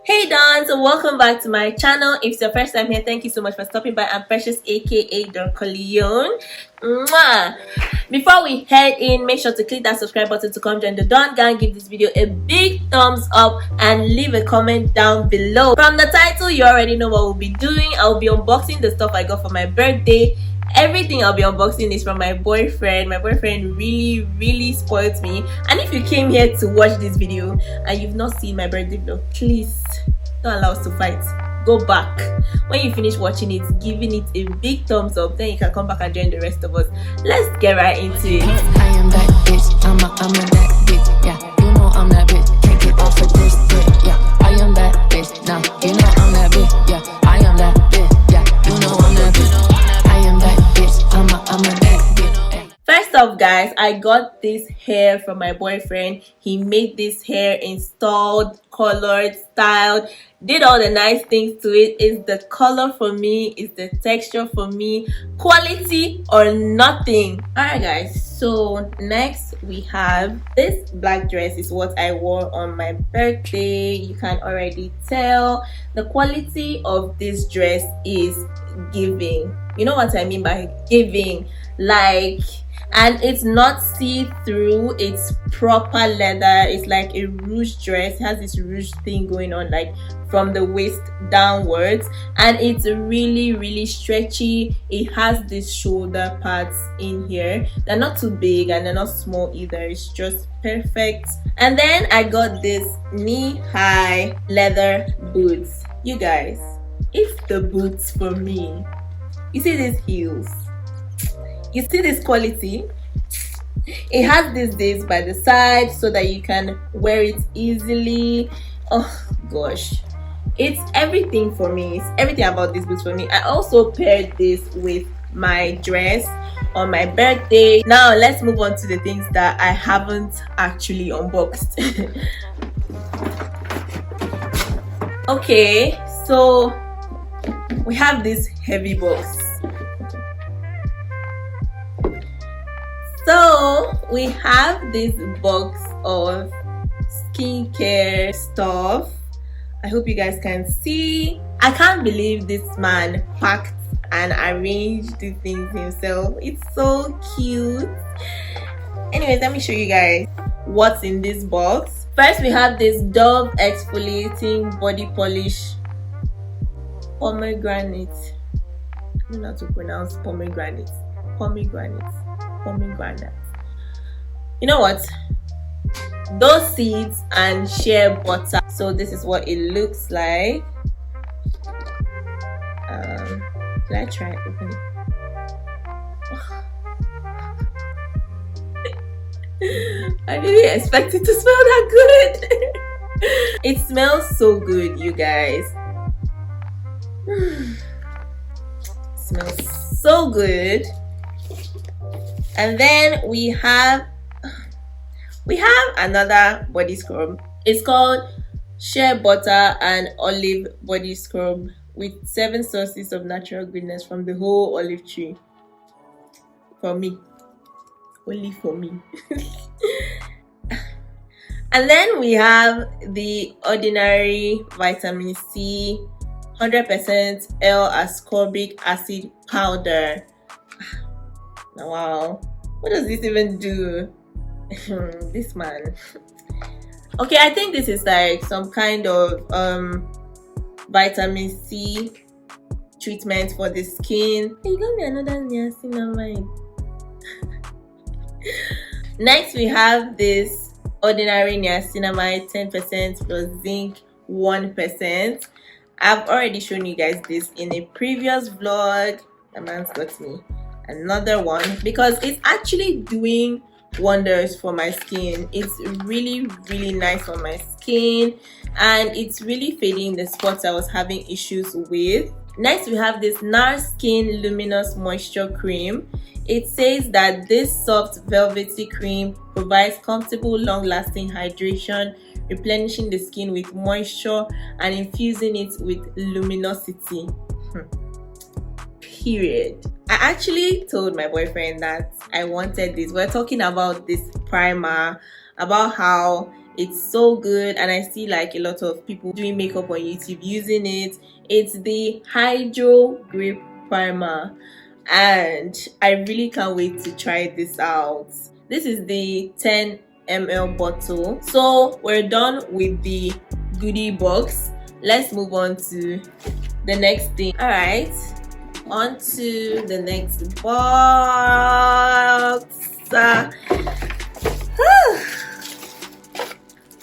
Hey Dons, welcome back to my channel. If it's your first time here, thank you so much for stopping by. I'm Precious, aka the Corleone. Mwah! Before we head in, make sure to click that subscribe button to come join the Don gang. Give this video a big thumbs up and leave a comment down below. From the title, you already know what we'll be doing. I'll be unboxing the stuff I got for my birthday. Everything I'll be unboxing is from my boyfriend. My boyfriend really spoiled me. And if you came here to watch this video and you've not seen my birthday vlog, please don't allow us to fight. Go back. When you finish watching it, giving it a big thumbs up, then you can come back and join the rest of us. Let's get right into it. I am that bitch. I'm a that bitch. Yeah, you know I'm that bitch. Can't get off of this bitch. Yeah, I am that bitch. Now you know I'm that bitch. Yeah, I am that bitch. Yeah, you know I'm that bitch. I am that bitch. I'm a that bitch. First off, guys, I got this hair from my boyfriend. He made this hair, installed, colored, styled, did all the nice things to it. Is the color for me, is the texture for me, quality or nothing. Alright guys, so next we have this black dress. Is what I wore on my birthday. You can already tell the quality of this dress is giving. You know what I mean by giving? Like, and it's not see-through, it's proper leather. It's like a ruche dress. It has this ruche thing going on, like from the waist downwards, and it's really stretchy. It has these shoulder pads in here. They're not too big and they're not small either. It's just perfect. And then I got this knee-high leather boots. You guys, if the boots for me, you see these heels, you see this quality. It has these days by the side so that you can wear it easily. Oh gosh, it's everything for me. It's everything about these boots for me. I also paired this with my dress on my birthday. Now let's move on to the things that I haven't actually unboxed. Okay, so we have this heavy box. So we have this box of skincare stuff. I hope you guys can see. I can't believe this man packed and arranged the things himself. It's so cute. Anyways, let me show you guys what's in this box. First, we have this Dove exfoliating body polish pomegranate. I don't know how to pronounce pomegranate. You know what? Those seeds and shea butter. So this is what it looks like. Can I try open it? I didn't expect it to smell that good. It smells so good, you guys. It smells so good. And then we have another body scrub. It's called Shea Butter and Olive Body Scrub with 7 sources of natural goodness from the whole olive tree. For me. Only for me. And then we have the Ordinary Vitamin C 100% Ascorbic acid powder. Wow, what does this even do? This man. Okay, I think this is like some kind of vitamin C treatment for the skin. You got me another niacinamide. Next, we have this Ordinary Niacinamide 10% plus zinc 1%. I've already shown you guys this in a previous vlog. The man's got me another one because it's actually doing wonders for my skin. It's really nice on my skin and it's really fading the spots I was having issues with. Next, we have this Nars Skin Luminous Moisture Cream. It says that this soft velvety cream provides comfortable long-lasting hydration, replenishing the skin with moisture and infusing it with luminosity. Period. I actually told my boyfriend that I wanted this. We're talking about this primer, about how It's so good, and I see like a lot of people doing makeup on YouTube using it. It's the Hydro Grip Primer, and I really can't wait to try this out. This is the 10 ml bottle. So we're done with the goodie box. Let's move on to the next thing. All right, on to the next box.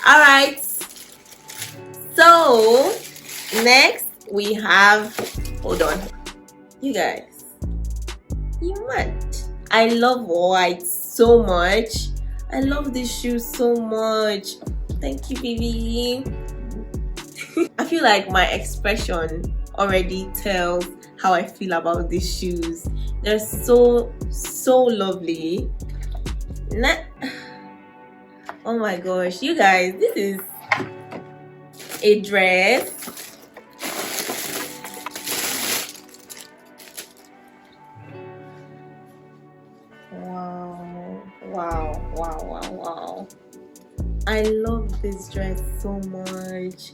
All right, so next we have, hold on, you guys, you mad? I love white so much. I love these shoes so much. Thank you, baby. I feel like my expression already tells how I feel about these shoes. They're so lovely. Oh my gosh, you guys, this is a dress. Wow. I love this dress so much.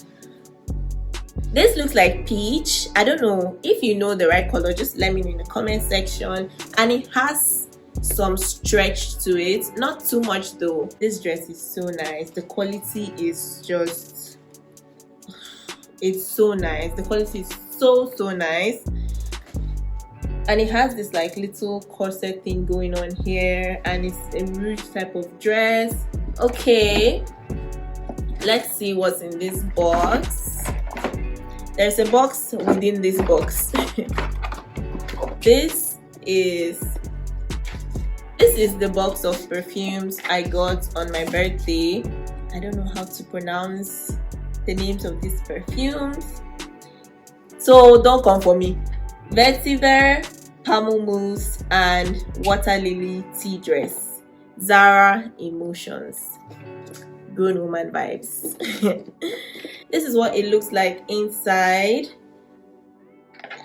This looks like peach. I don't know if you know the right color, just let me know in the comment section. And it has some stretch to it, not too much though. This dress is so nice. The quality is just, it's so nice. The quality is so nice. And it has this like little corset thing going on here, and it's a rouge type of dress. Okay, let's see what's in this box. There's a box within this box. This is the box of perfumes I got on my birthday. I don't know how to pronounce the names of these perfumes, so don't come for me. Vetiver, Pamplemousse, and Water Lily Tea Dress. Zara Emotions. Grown woman vibes. This is what it looks like inside.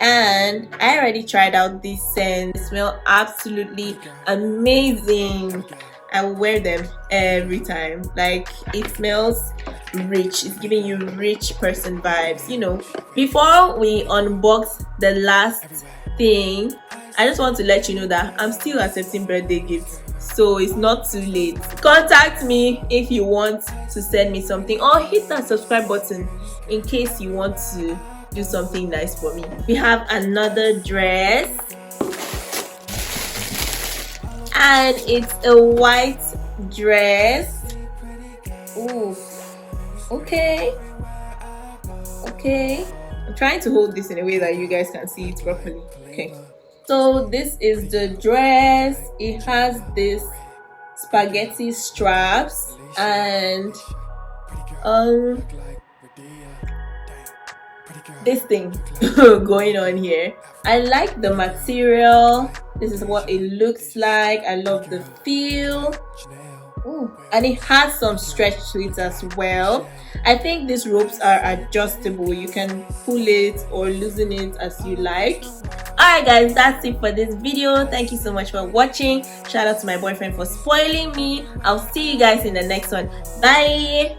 And I already tried out these scents. They smell absolutely amazing. I will wear them every time. Like, it smells rich. It's giving you rich person vibes, you know. Before we unbox the last thing, I just want to let you know that I'm still accepting birthday gifts, so it's not too late. Contact me if you want to send me something, or hit that subscribe button in case you want to do something nice for me. We have another dress, and it's a white dress. Ooh, okay. I'm trying to hold this in a way that you guys can see it properly. Okay, so this is the dress. It has this spaghetti straps and this thing going on here. I like the material. This is what it looks like. I love the feel. Ooh, and it has some stretch to it as well. I think these ropes are adjustable. You can pull it or loosen it as you like. Alright guys, that's it for this video. Thank you so much for watching. Shout out to my boyfriend for spoiling me. I'll see you guys in the next one. Bye.